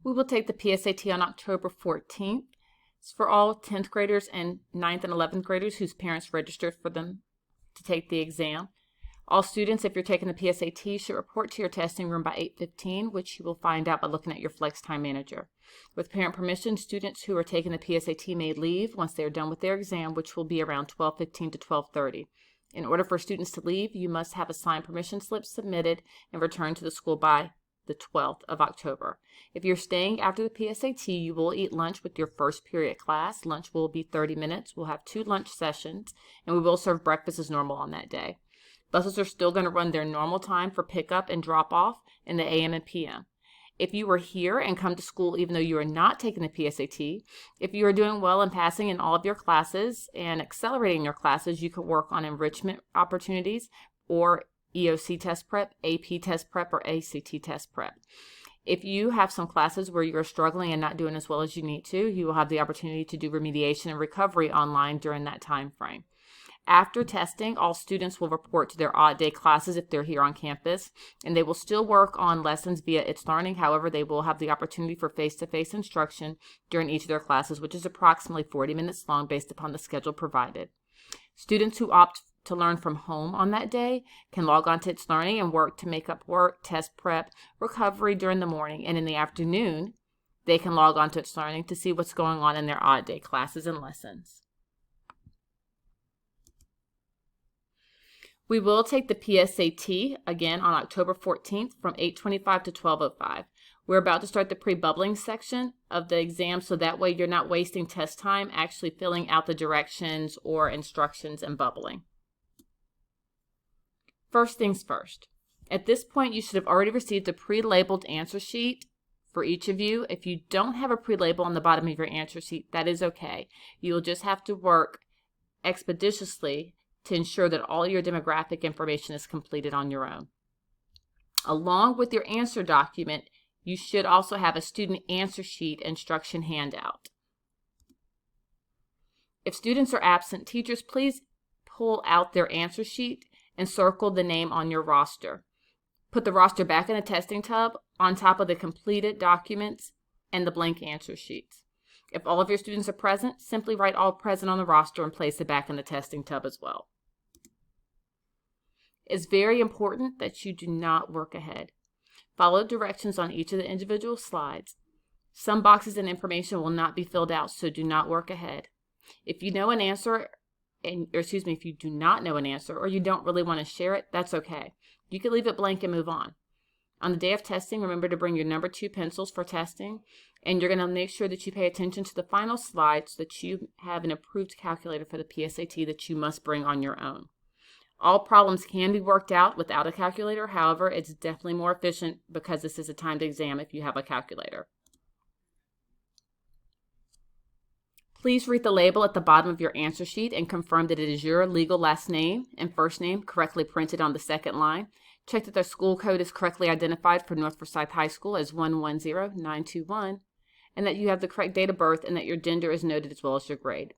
We will take the PSAT on October 14th. It's for all 10th graders and 9th and 11th graders whose parents registered for them to take the exam. All students, if you're taking the PSAT, should report to your testing room by 8:15, which you will find out by looking at your flex time manager. With parent permission, students who are taking the PSAT may leave once they are done with their exam, which will be around 12:15 to 12:30. In order for students to leave, you must have a signed permission slip submitted and returned to the school by the 12th of October. If you're staying after the PSAT, you will eat lunch with your first period class. Lunch will be 30 minutes. We'll have 2 lunch sessions, and we will serve breakfast as normal on that day. Buses are still going to run their normal time for pickup and drop-off in the AM and PM. If you are here and come to school even though you are not taking the PSAT, if you are doing well and passing in all of your classes and accelerating your classes, you can work on enrichment opportunities or EOC test prep, AP test prep, or ACT test prep. If you have some classes where you are struggling and not doing as well as you need to, you will have the opportunity to do remediation and recovery online during that time frame. After testing, all students will report to their odd day classes if they're here on campus, and they will still work on lessons via It's Learning. However, they will have the opportunity for face-to-face instruction during each of their classes, which is approximately 40 minutes long based upon the schedule provided. Students who opt to learn from home on that day can log on to It's Learning and work to make up work, test prep, recovery during the morning, and in the afternoon, they can log on to It's Learning to see what's going on in their odd day classes and lessons. We will take the PSAT again on October 14th from 8:25 to 12:05. We're about to start the pre-bubbling section of the exam, so that way you're not wasting test time actually filling out the directions or instructions and bubbling. First things first. At this point, you should have already received a pre-labeled answer sheet for each of you. If you don't have a pre-label on the bottom of your answer sheet, that is okay. You will just have to work expeditiously to ensure that all your demographic information is completed on your own. Along with your answer document, you should also have a student answer sheet instruction handout. If students are absent, teachers, please pull out their answer sheet and circle the name on your roster. Put the roster back in the testing tub on top of the completed documents and the blank answer sheets. If all of your students are present, simply write all present on the roster and place it back in the testing tub as well. It's very important that you do not work ahead. Follow directions on each of the individual slides. Some boxes and information will not be filled out, so do not work ahead. If you know an answer, if you do not know an answer or you don't really want to share it, that's okay. You can leave it blank and move on. On the day of testing, remember to bring your number 2 pencils for testing, and you're going to make sure that you pay attention to the final slide so that you have an approved calculator for the PSAT that you must bring on your own. All problems can be worked out without a calculator. However, it's definitely more efficient because this is a timed exam if you have a calculator. Please read the label at the bottom of your answer sheet and confirm that it is your legal last name and first name correctly printed on the second line. Check that the school code is correctly identified for North Forsyth High School as 110921, and that you have the correct date of birth and that your gender is noted as well as your grade.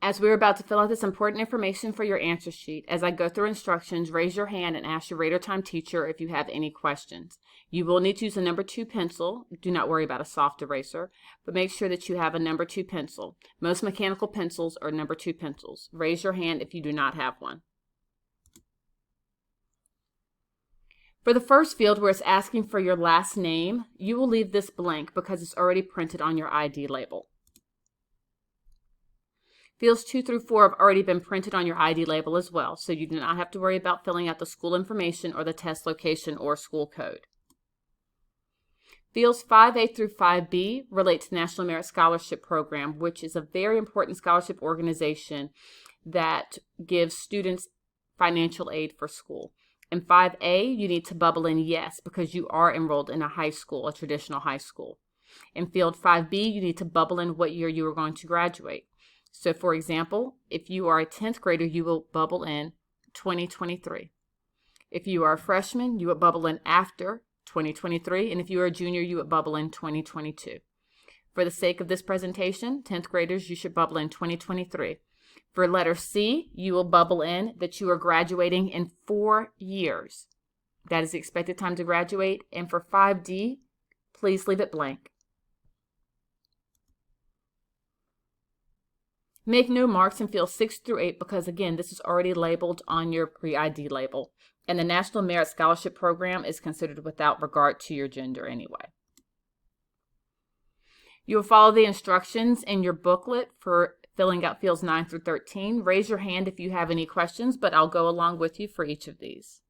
As we're about to fill out this important information for your answer sheet, as I go through instructions, raise your hand and ask your rate or time teacher if you have any questions. You will need to use a number 2 pencil. Do not worry about a soft eraser, but make sure that you have a number 2 pencil. Most mechanical pencils are number 2 pencils. Raise your hand if you do not have one. For the first field where it's asking for your last name, you will leave this blank because it's already printed on your ID label. Fields 2 through 4 have already been printed on your ID label as well, so you do not have to worry about filling out the school information or the test location or school code. Fields 5A through 5B relate to the National Merit Scholarship Program, which is a very important scholarship organization that gives students financial aid for school. In 5A, you need to bubble in yes because you are enrolled in a high school, a traditional high school. In Field 5B, you need to bubble in what year you are going to graduate. So, for example, if you are a 10th grader, you will bubble in 2023. If you are a freshman, you would bubble in after 2023. And if you are a junior, you would bubble in 2022. For the sake of this presentation, 10th graders, you should bubble in 2023. For letter C, you will bubble in that you are graduating in 4 years. That is the expected time to graduate. And for 5D, please leave it blank. Make no marks in fields 6 through 8 because, again, this is already labeled on your pre-ID label. And the National Merit Scholarship Program is considered without regard to your gender anyway. You will follow the instructions in your booklet for filling out fields 9 through 13. Raise your hand if you have any questions, but I'll go along with you for each of these.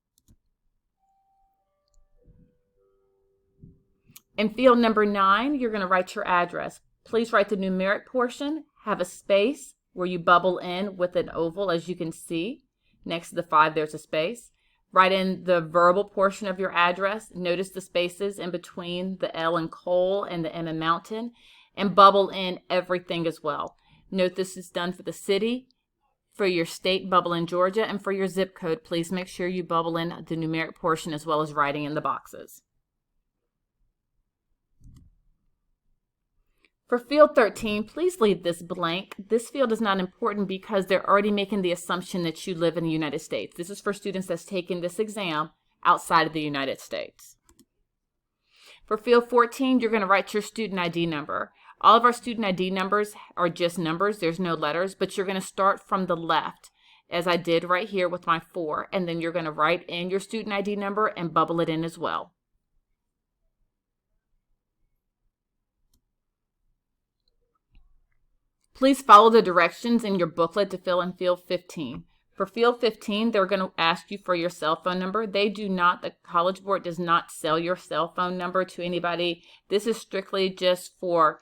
In field number 9, you're going to write your address. Please write the numeric portion, have a space where you bubble in with an oval, as you can see. Next to the 5, there's a space. Write in the verbal portion of your address. Notice the spaces in between the L in coal and the M in mountain, and bubble in everything as well. Note this is done for the city, for your state, bubble in Georgia, and for your zip code, please make sure you bubble in the numeric portion as well as writing in the boxes. For field 13, please leave this blank. This field is not important because they're already making the assumption that you live in the United States. This is for students that's taking this exam outside of the United States. For field 14, you're going to write your student ID number. All of our student ID numbers are just numbers. There's no letters, but you're going to start from the left, as I did right here with my 4, and then you're going to write in your student ID number and bubble it in as well. Please follow the directions in your booklet to fill in field 15. For field 15, they're going to ask you for your cell phone number. The College Board does not sell your cell phone number to anybody. This is strictly just for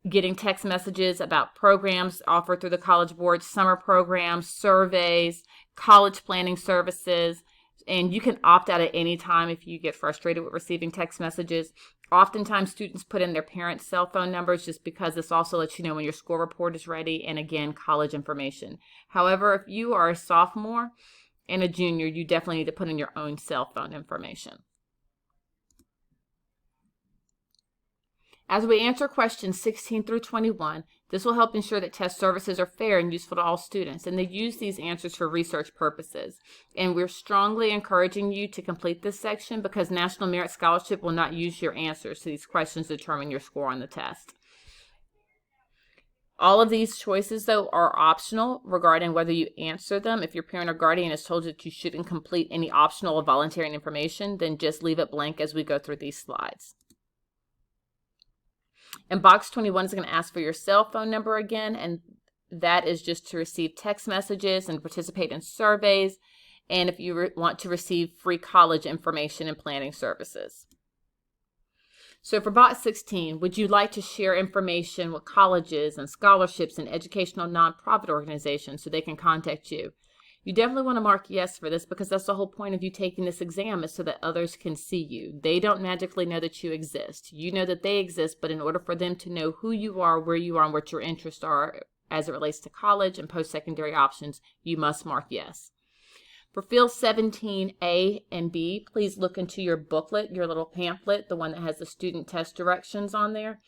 getting text messages about programs offered through the College Board, summer programs, surveys, college planning services, and you can opt out at any time if you get frustrated with receiving text messages. Oftentimes, students put in their parents' cell phone numbers just because this also lets you know when your score report is ready, and again, college information. However, if you are a sophomore and a junior, you definitely need to put in your own cell phone information. As we answer questions 16 through 21, this will help ensure that test services are fair and useful to all students, and they use these answers for research purposes. And we're strongly encouraging you to complete this section because National Merit Scholarship will not use your answers to these questions to determine your score on the test. All of these choices, though, are optional regarding whether you answer them. If your parent or guardian has told you that you shouldn't complete any optional or voluntary information, then just leave it blank as we go through these slides. And box 21 is going to ask for your cell phone number again, and that is just to receive text messages and participate in surveys, and if you want to receive free college information and planning services. So for box 16, would you like to share information with colleges and scholarships and educational nonprofit organizations so they can contact you? You definitely want to mark yes for this because that's the whole point of you taking this exam, is so that others can see you. They don't magically know that you exist. You know that they exist, but in order for them to know who you are, where you are, and what your interests are as it relates to college and post-secondary options, you must mark yes. For field 17, A and B, please look into your booklet, your little pamphlet, the one that has the student test directions on there.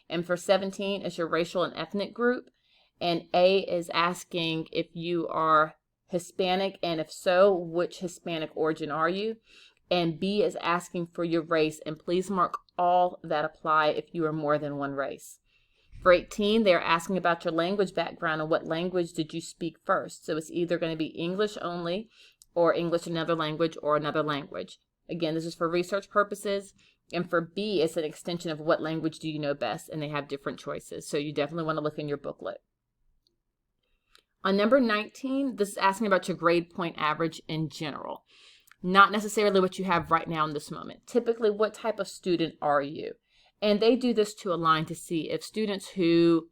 And for 17 is your racial and ethnic group. And A is asking if you are Hispanic, and if so, which Hispanic origin are you? And B is asking for your race, and please mark all that apply if you are more than one race. For 18, they're asking about your language background and what language did you speak first. So it's either going to be English only, or English another language, or another language. Again, this is for research purposes. And for B, it's an extension of what language do you know best, and they have different choices. So you definitely want to look in your booklet. On number 19, this is asking about your grade point average in general. Not necessarily what you have right now in this moment. Typically, what type of student are you? And they do this to align to see if students who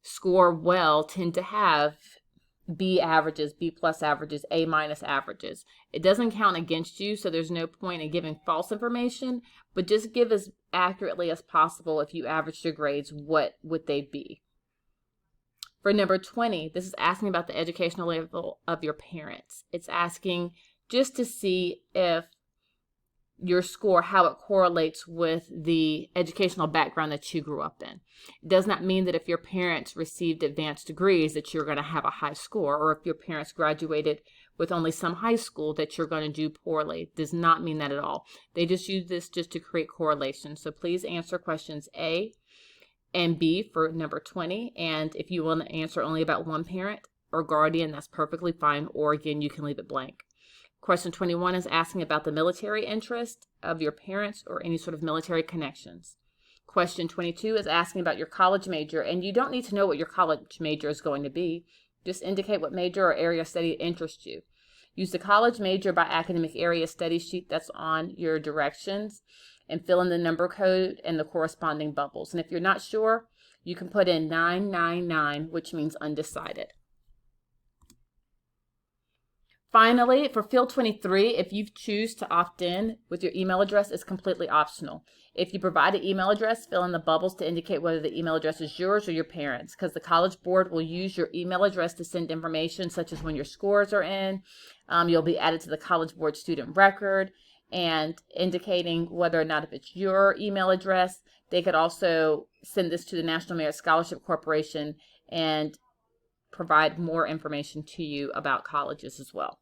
score well tend to have B averages, B plus averages, A minus averages. It doesn't count against you, so there's no point in giving false information, but just give as accurately as possible. If you averaged your grades, what would they be? For number 20, this is asking about the educational level of your parents. It's asking just to see if your score, how it correlates with the educational background that you grew up in. It does not mean that if your parents received advanced degrees that you're going to have a high score, or if your parents graduated with only some high school that you're going to do poorly. It does not mean that at all. They just use this just to create correlation. So please answer questions A and B for number 20. And if you want to answer only about one parent or guardian, that's perfectly fine. Or again, you can leave it blank. Question 21 is asking about the military interest of your parents or any sort of military connections. Question 22 is asking about your college major, and you don't need to know what your college major is going to be. Just indicate what major or area of study interests you. Use the college major by academic area study sheet that's on your directions and fill in the number code and the corresponding bubbles. And if you're not sure, you can put in 999, which means undecided. Finally, for field 23, if you choose to opt in with your email address, it's completely optional. If you provide an email address, fill in the bubbles to indicate whether the email address is yours or your parents', because the College Board will use your email address to send information such as when your scores are in. You'll be added to the College Board student record, and indicating whether or not if it's your email address. They could also send this to the National Merit Scholarship Corporation and provide more information to you about colleges as well.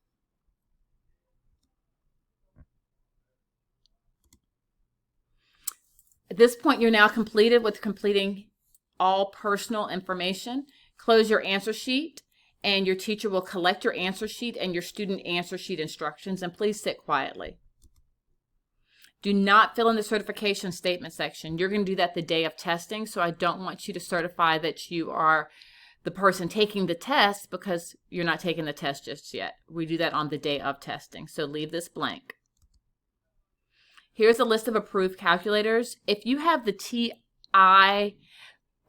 At this point, you're now completed with completing all personal information. Close your answer sheet, and your teacher will collect your answer sheet and your student answer sheet instructions, and please sit quietly. Do not fill in the certification statement section. You're going to do that the day of testing, so I don't want you to certify that you are the person taking the test because you're not taking the test just yet. We do that on the day of testing, so leave this blank. Here's a list of approved calculators. If you have the TI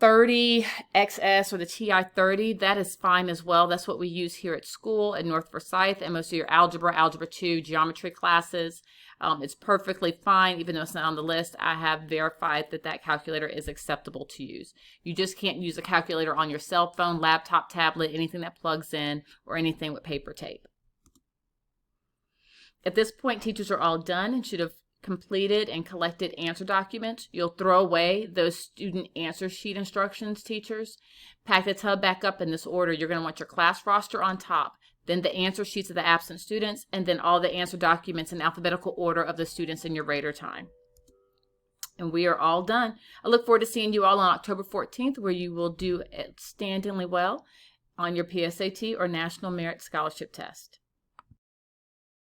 30XS or the TI 30, that is fine as well. That's what we use here at school at North Forsyth and most of your algebra, algebra 2, geometry classes. It's perfectly fine, even though it's not on the list. I have verified that that calculator is acceptable to use. You just can't use a calculator on your cell phone, laptop, tablet, anything that plugs in, or anything with paper tape. At this point, teachers are all done and should have completed and collected answer documents. You'll throw away those student answer sheet instructions, teachers. Pack the tub back up in this order. You're going to want your class roster on top, then the answer sheets of the absent students, and then all the answer documents in alphabetical order of the students in your rater time. And we are all done. I look forward to seeing you all on October 14th, where you will do outstandingly well on your PSAT or National Merit Scholarship Test.